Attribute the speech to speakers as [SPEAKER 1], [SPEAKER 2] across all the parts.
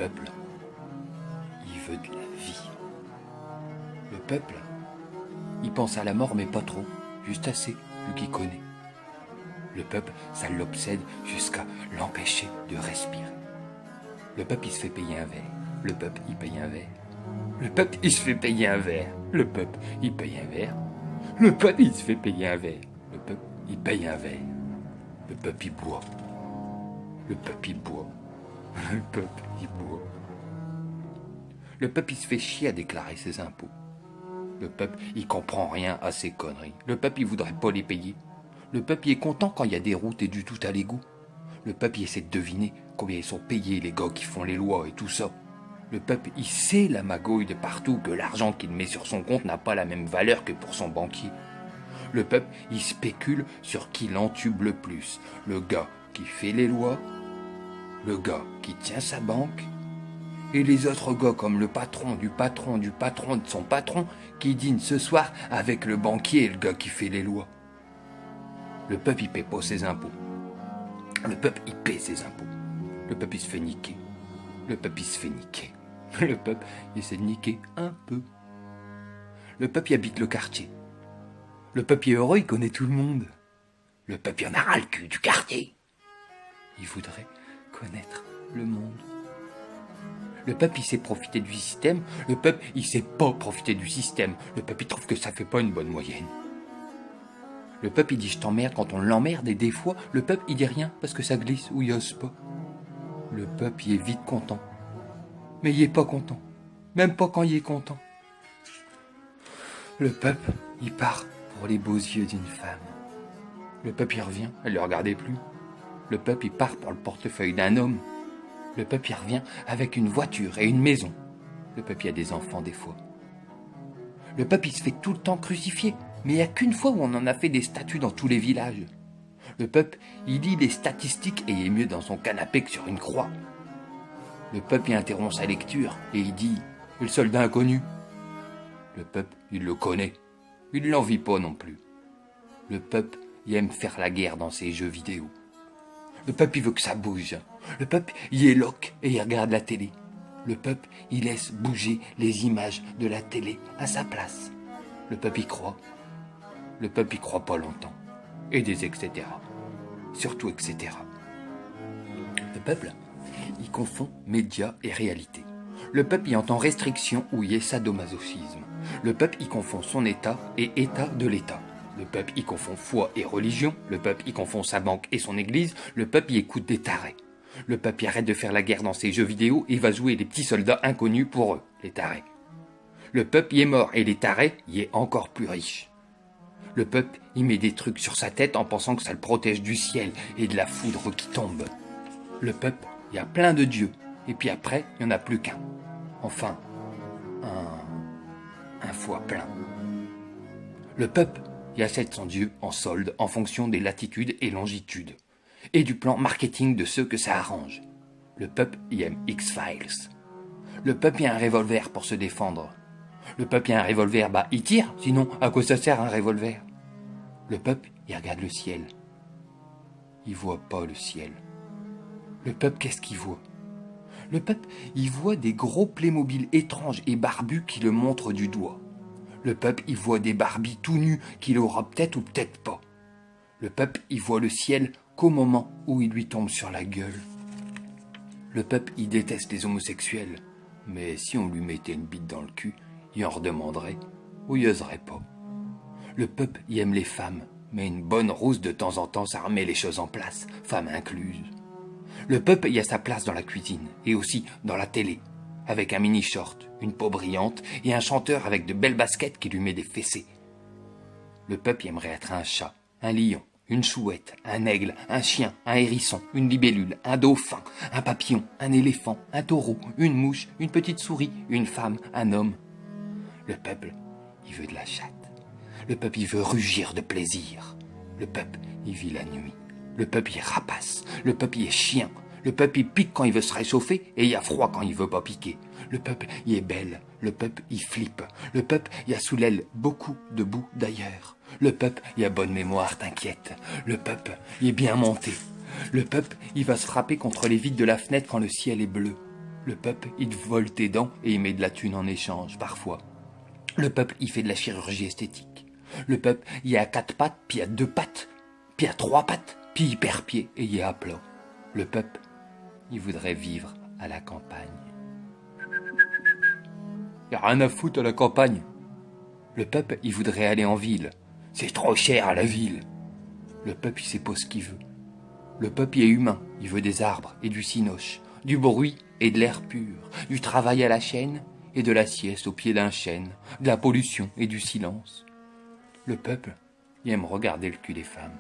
[SPEAKER 1] peuple, il veut de la vie. Le peuple, il pense à la mort mais pas trop, juste assez, vu qu'il connaît. Le peuple, ça l'obsède jusqu'à l'empêcher de respirer. Le peuple, il se fait payer un verre. Le peuple, il paye un verre. Le peuple, il se fait payer un verre. Le peuple, il paye un verre. Le peuple, il se fait payer un verre. Le peuple, il paye un verre. Le peuple, il boit. Le peuple, il boit. Le peuple, il boit. Le peuple, il se fait chier à déclarer ses impôts. Le peuple, il comprend rien à ces conneries. Le peuple, il voudrait pas les payer. Le peuple, il est content quand il y a des routes et du tout à l'égout. Le peuple, il essaie de deviner combien ils sont payés, les gars qui font les lois et tout ça. Le peuple, il sait la magouille de partout que l'argent qu'il met sur son compte n'a pas la même valeur que pour son banquier. Le peuple, il spécule sur qui l'entube le plus. Le gars qui fait les lois, le gars qui tient sa banque, et les autres gars comme le patron du patron du patron de son patron qui dîne ce soir avec le banquier et le gars qui fait les lois. Le peuple, il paie pas ses impôts. Le peuple, il paie ses impôts. Le peuple, il se fait niquer. Le peuple, il se fait niquer. Le peuple, il essaie de niquer un peu. Le peuple, il habite le quartier. Le peuple, il est heureux, il connaît tout le monde. Le peuple, il en a ras le cul du quartier. Il voudrait connaître le monde. Le peuple, il sait profiter du système. Le peuple, il sait pas profiter du système. Le peuple, il trouve que ça fait pas une bonne moyenne. Le peuple, il dit je t'emmerde quand on l'emmerde et des fois, le peuple, il dit rien parce que ça glisse ou il ose pas. Le peuple, il est vite content. Mais il est pas content. Même pas quand il est content. Le peuple, il part pour les beaux yeux d'une femme. Le peuple, il revient, elle le regardait plus. Le peuple, il part pour le portefeuille d'un homme. Le peuple, il revient avec une voiture et une maison. Le peuple, il a des enfants des fois. Le peuple, il se fait tout le temps crucifier. Mais il n'y a qu'une fois où on en a fait des statues dans tous les villages. Le peuple, il lit les statistiques et il est mieux dans son canapé que sur une croix. Le peuple, il interrompt sa lecture et il dit « Le soldat inconnu ». Le peuple, il le connaît. Il ne l'envie pas non plus. Le peuple, il aime faire la guerre dans ses jeux vidéo. Le peuple, il veut que ça bouge. Le peuple, il éloque et il regarde la télé. Le peuple, il laisse bouger les images de la télé à sa place. Le peuple, y croit. Le peuple, y croit pas longtemps. Et des etc. Surtout etc. Le peuple, il confond médias et réalité. Le peuple, y entend restriction ou y est sadomasochisme. Le peuple, y confond son état et état de l'état. Le peuple, y confond foi et religion. Le peuple, y confond sa banque et son église. Le peuple, y écoute des tarés. Le peuple, y arrête de faire la guerre dans ses jeux vidéo et va jouer les petits soldats inconnus pour eux, les tarés. Le peuple, y est mort et les tarés, y est encore plus riche. Le peuple, il met des trucs sur sa tête en pensant que ça le protège du ciel et de la foudre qui tombe. Le peuple, il y a plein de dieux. Et puis après, il n'y en a plus qu'un. Enfin, un fois plein. Le peuple, il achète son dieu en solde en fonction des latitudes et longitudes. Et du plan marketing de ceux que ça arrange. Le peuple, il aime X-Files. Le peuple, il a un revolver pour se défendre. Le peuple, il a un revolver, bah, il tire, sinon, à quoi ça sert un revolver? Le peuple, il regarde le ciel. Il voit pas le ciel. Le peuple, qu'est-ce qu'il voit? Le peuple, il voit des gros Playmobil étranges et barbus qui le montrent du doigt. Le peuple, il voit des Barbies tout nus qu'il aura peut-être ou peut-être pas. Le peuple, il voit le ciel qu'au moment où il lui tombe sur la gueule. Le peuple, il déteste les homosexuels. Mais si on lui mettait une bite dans le cul, il en redemanderait ou il oserait pas. Le peuple, il aime les femmes, mais une bonne rousse de temps en temps, ça remet les choses en place, femmes incluses. Le peuple, il a sa place dans la cuisine, et aussi dans la télé, avec un mini-short, une peau brillante, et un chanteur avec de belles baskets qui lui met des fessées. Le peuple, il aimerait être un chat, un lion, une chouette, un aigle, un chien, un hérisson, une libellule, un dauphin, un papillon, un éléphant, un taureau, une mouche, une petite souris, une femme, un homme. Le peuple, il veut de la chatte. Le peuple, il veut rugir de plaisir. Le peuple, il vit la nuit. Le peuple, il rapace. Le peuple, il est chien. Le peuple, il pique quand il veut se réchauffer et il a froid quand il veut pas piquer. Le peuple, il est belle. Le peuple, il flippe. Le peuple, il a sous l'aile beaucoup de boue d'ailleurs. Le peuple, il a bonne mémoire, t'inquiète. Le peuple, il est bien monté. Le peuple, il va se frapper contre les vitres de la fenêtre quand le ciel est bleu. Le peuple, il te vole tes dents et il met de la thune en échange, parfois. Le peuple, il fait de la chirurgie esthétique. Le peuple, il est à 4 pattes, puis à 2 pattes, puis à 3 pattes, puis il perd pied et il est à plat. Le peuple, il voudrait vivre à la campagne. Y a rien à foutre à la campagne. Le peuple, il voudrait aller en ville. C'est trop cher à la ville. Le peuple, il sait pas ce qu'il veut. Le peuple, il est humain. Il veut des arbres et du cinoche, du bruit et de l'air pur, du travail à la chaîne et de la sieste au pied d'un chêne, de la pollution et du silence. Le peuple, il aime regarder le cul des femmes.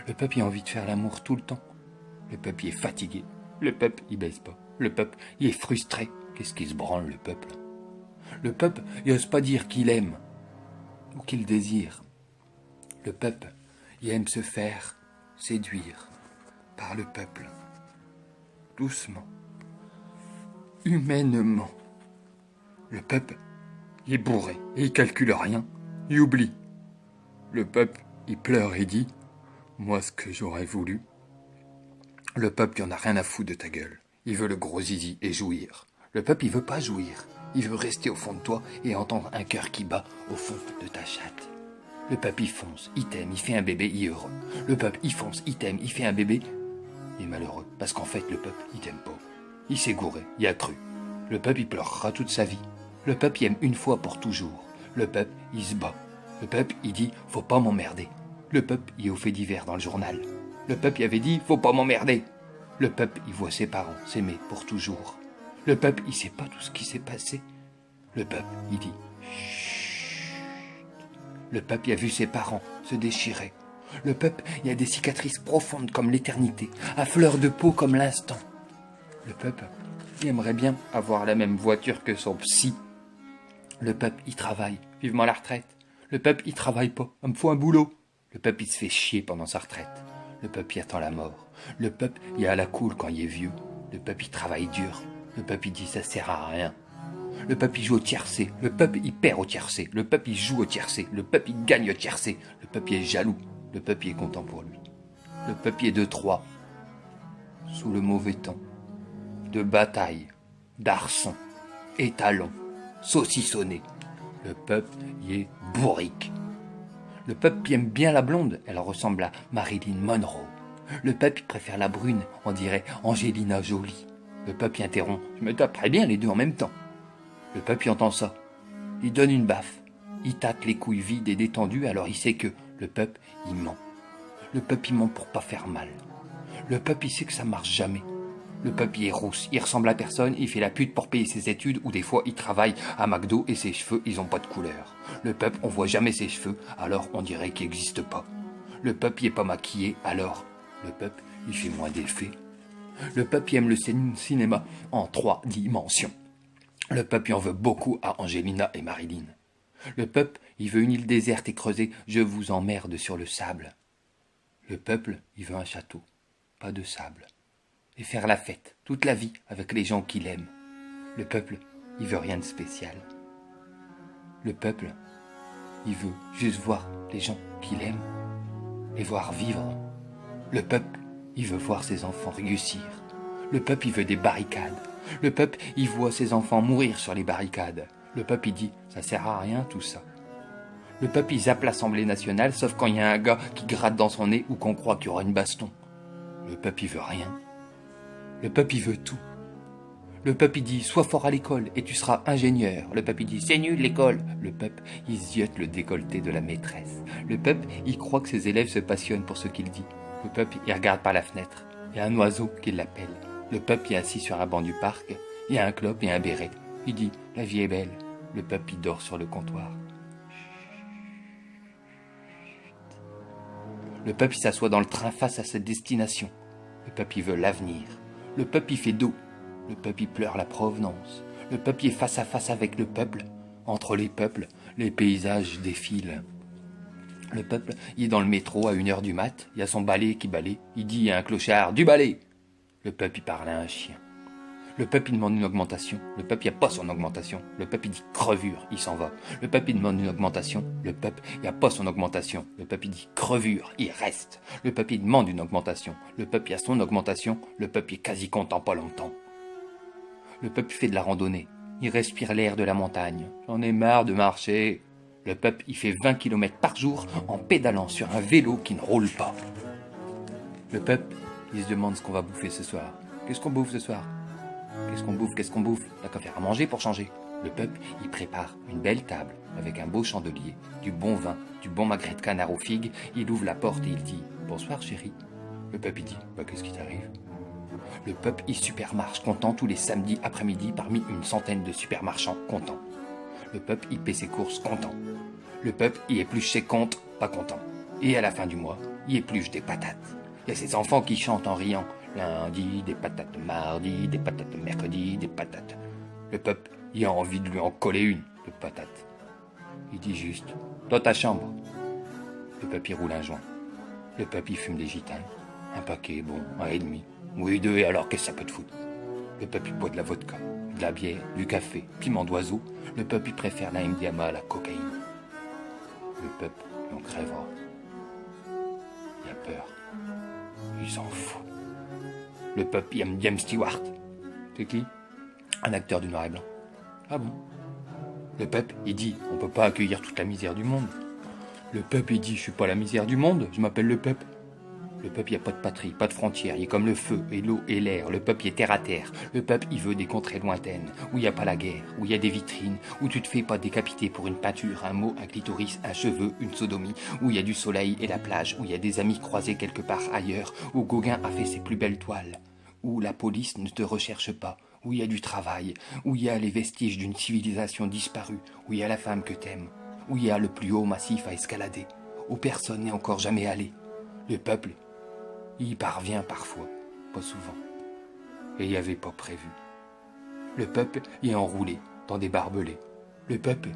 [SPEAKER 1] Le peuple, il a envie de faire l'amour tout le temps. Le peuple, il est fatigué. Le peuple, il baisse pas. Le peuple, il est frustré. Qu'est-ce qui se branle, le peuple? Le peuple, il n'ose pas dire qu'il aime ou qu'il désire. Le peuple, il aime se faire séduire par le peuple. Doucement. Humainement. Le peuple, il est bourré et il calcule rien. Il oublie. Le peuple, il pleure et dit « Moi, ce que j'aurais voulu. » Le peuple, il en a rien à foutre de ta gueule. Il veut le gros zizi et jouir. Le peuple, il veut pas jouir. Il veut rester au fond de toi et entendre un cœur qui bat au fond de ta chatte. Le peuple, il fonce, il t'aime, il fait un bébé, il est heureux. Le peuple, il fonce, il t'aime, il fait un bébé, il est malheureux. Parce qu'en fait, le peuple, il t'aime pas. Il s'est gouré, il a cru. Le peuple, il pleurera toute sa vie. Le peuple, il aime une fois pour toujours. Le peuple, il se bat. Le peuple, il dit « Faut pas m'emmerder ». Le peuple, il est au fait divers dans le journal. Le peuple, il avait dit « Faut pas m'emmerder ». Le peuple, il voit ses parents s'aimer pour toujours. Le peuple, il sait pas tout ce qui s'est passé. Le peuple, il dit « Chut ». Le peuple, il a vu ses parents se déchirer. Le peuple, il a des cicatrices profondes comme l'éternité, à fleur de peau comme l'instant. Le peuple, il aimerait bien avoir la même voiture que son psy. Le peuple, il travaille, vivement la retraite. Le peuple, il travaille pas, il me faut un boulot. Le peuple, il se fait chier pendant sa retraite. Le peuple, il attend la mort. Le peuple, il est à la cool quand il est vieux. Le peuple, il travaille dur. Le peuple, il dit ça sert à rien. Le peuple, il joue au tiercé. Le peuple, il perd au tiercé. Le peuple, il joue au tiercé. Le peuple, il gagne au tiercé. Le peuple, il est jaloux. Le peuple, il est content pour lui. Le peuple, il est de Troie, sous le mauvais temps, de bataille, d'arçon, étalon, saucissonné. Le peuple, il est bourrique. Le peuple, il aime bien la blonde. Elle ressemble à Marilyn Monroe. Le peuple, il préfère la brune. On dirait Angelina Jolie. Le peuple, il interrompt. Je me taperais bien les deux en même temps. Le peuple, il entend ça. Il donne une baffe. Il tâte les couilles vides et détendues, alors il sait que le peuple, il ment. Le peuple, il ment pour pas faire mal. Le peuple, il sait que ça marche jamais. Le peuple, il est rousse, il ressemble à personne, il fait la pute pour payer ses études, ou des fois, il travaille à McDo et ses cheveux, ils ont pas de couleur. Le peuple, on voit jamais ses cheveux, alors on dirait qu'il n'existe pas. Le peuple, il est pas maquillé, alors le peuple, il fait moins d'effets. Le peuple, il aime le cinéma en 3 dimensions. Le peuple, il en veut beaucoup à Angelina et Marilyn. Le peuple, il veut une île déserte et creusée, je vous emmerde sur le sable. Le peuple, il veut un château, pas de sable. Et faire la fête, toute la vie, avec les gens qu'il aime. Le peuple, il veut rien de spécial. Le peuple, il veut juste voir les gens qu'il aime, les voir vivre. Le peuple, il veut voir ses enfants réussir. Le peuple, il veut des barricades. Le peuple, il voit ses enfants mourir sur les barricades. Le peuple, il dit, ça sert à rien tout ça. Le peuple, il zappe l'Assemblée nationale, sauf quand il y a un gars qui gratte dans son nez ou qu'on croit qu'il y aura une baston. Le peuple, il veut rien. Le peuple, il veut tout. Le peuple, il dit, sois fort à l'école et tu seras ingénieur. Le peuple, il dit, c'est nul l'école. Le peuple, il ziote le décolleté de la maîtresse. Le peuple, il croit que ses élèves se passionnent pour ce qu'il dit. Le peuple, il regarde par la fenêtre. Il y a un oiseau qui l'appelle. Le peuple est assis sur un banc du parc. Il y a un clope et un béret. Il dit, la vie est belle. Le peuple, il dort sur le comptoir. Le peuple, il s'assoit dans le train face à sa destination. Le peuple, il veut l'avenir. Le peuple, il fait dos. Le peuple, il pleure la provenance. Le peuple, il est face à face avec le peuple. Entre les peuples, les paysages défilent. Le peuple, il est dans le métro à 1h du mat. Il y a son balai qui balaye. Il dit à un clochard, du balai. Le peuple, il parle à un chien. Le peuple, il demande une augmentation. Le peuple, il n'y a pas son augmentation. Le peuple, il dit crevure, il s'en va. Le peuple, il demande une augmentation. Le peuple, il n'y a pas son augmentation. Le peuple, il dit crevure, il reste. Le peuple, il demande une augmentation. Le peuple, il a son augmentation. Le peuple, il est quasi content pas longtemps. Le peuple fait de la randonnée. Il respire l'air de la montagne. J'en ai marre de marcher. Le peuple, il fait 20 km par jour en pédalant sur un vélo qui ne roule pas. Le peuple, il se demande ce qu'on va bouffer ce soir. Qu'est-ce qu'on bouffe ce soir? Qu'est-ce qu'on bouffe? T'as qu'à faire à manger pour changer. Le peuple, il prépare une belle table avec un beau chandelier, du bon vin, du bon magret de canard aux figues. Il ouvre la porte et il dit « Bonsoir chérie ». Le peuple, il dit « Bah qu'est-ce qui t'arrive ?» Le peuple, il supermarche content tous les samedis après-midi parmi une centaine de supermarchands contents. Le peuple, il paie ses courses content. Le peuple, il épluche ses comptes pas content. Et à la fin du mois, il épluche des patates. Il y a ces enfants qui chantent en riant. Lundi, des patates, mardi, des patates, mercredi, des patates. Le peuple, il a envie de lui en coller une, de patate. Il dit juste, dans ta chambre. Le peuple, il roule un joint. Le peuple, il fume des gitanes. Un paquet, bon, un et demi. Oui, deux, et alors qu'est-ce que ça peut te foutre? Le peuple, il boit de la vodka, de la bière, du café, piment d'oiseau. Le peuple, il préfère la MDMA à la cocaïne. Le peuple, il en crèvera. Il a peur. Il s'en fout. Le peuple, il aime James Stewart. C'est qui? Un acteur du noir et blanc. Ah bon? Le peuple, il dit, on peut pas accueillir toute la misère du monde. Le peuple, il dit, je suis pas la misère du monde, je m'appelle le peuple. Le peuple, il n'y a pas de patrie, pas de frontières, il est comme le feu et l'eau et l'air. Le peuple, il est terre à terre. Le peuple, il veut des contrées lointaines, où il n'y a pas la guerre, où il y a des vitrines, où tu te fais pas décapiter pour une peinture, un mot, un clitoris, un cheveu, une sodomie, où il y a du soleil et la plage, où il y a des amis croisés quelque part ailleurs, où Gauguin a fait ses plus belles toiles, où la police ne te recherche pas, où il y a du travail, où il y a les vestiges d'une civilisation disparue, où il y a la femme que t'aimes, où il y a le plus haut massif à escalader, où personne n'est encore jamais allé. Le peuple, il y parvient parfois, pas souvent, et il n'y avait pas prévu. Le peuple y est enroulé dans des barbelés. Le peuple,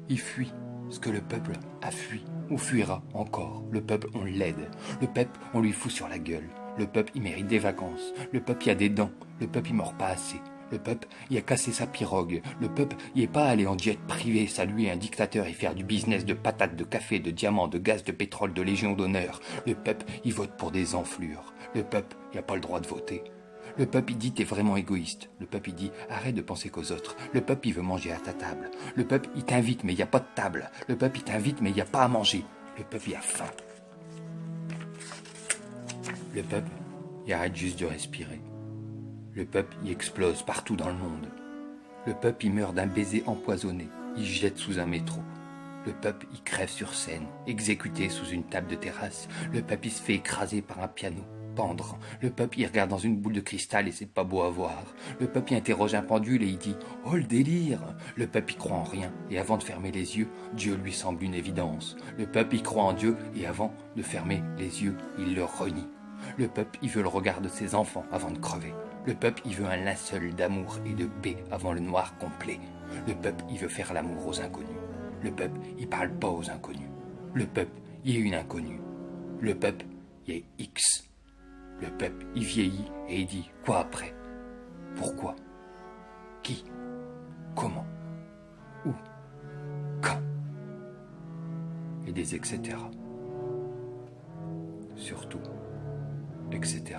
[SPEAKER 1] il fuit ce que le peuple a fui ou fuira encore. Le peuple, on l'aide. Le peuple, on lui fout sur la gueule. Le peuple, il mérite des vacances. Le peuple, il a des dents. Le peuple, il mord pas assez. Le peuple, il a cassé sa pirogue. Le peuple, il est pas allé en jet privé saluer un dictateur et faire du business de patates, de café, de diamants, de gaz, de pétrole, de légion d'honneur. Le peuple, il vote pour des enflures. Le peuple, il a pas le droit de voter. Le peuple, il dit t'es vraiment égoïste. Le peuple, il dit arrête de penser qu'aux autres. Le peuple, il veut manger à ta table. Le peuple, il t'invite mais il n'y a pas de table. Le peuple, il t'invite mais il n'y a pas à manger. Le peuple, il a faim. Le peuple, il arrête juste de respirer. Le peuple, il explose partout dans le monde. Le peuple, il meurt d'un baiser empoisonné. Il jette sous un métro. Le peuple, il crève sur scène, exécuté sous une table de terrasse. Le peuple, il se fait écraser par un piano, pendre. Le peuple, il regarde dans une boule de cristal et c'est pas beau à voir. Le peuple, il interroge un pendule et il dit « Oh, le délire !» Le peuple, il croit en rien et avant de fermer les yeux, Dieu lui semble une évidence. Le peuple, il croit en Dieu et avant de fermer les yeux, il le renie. Le peuple, il veut le regard de ses enfants avant de crever. Le peuple, il veut un linceul d'amour et de paix avant le noir complet. Le peuple, il veut faire l'amour aux inconnus. Le peuple, il parle pas aux inconnus. Le peuple, il est une inconnue. Le peuple, il est X. Le peuple, il vieillit et il dit quoi après? Pourquoi? Qui? Comment? Où? Quand? Et des etc. Surtout, etc.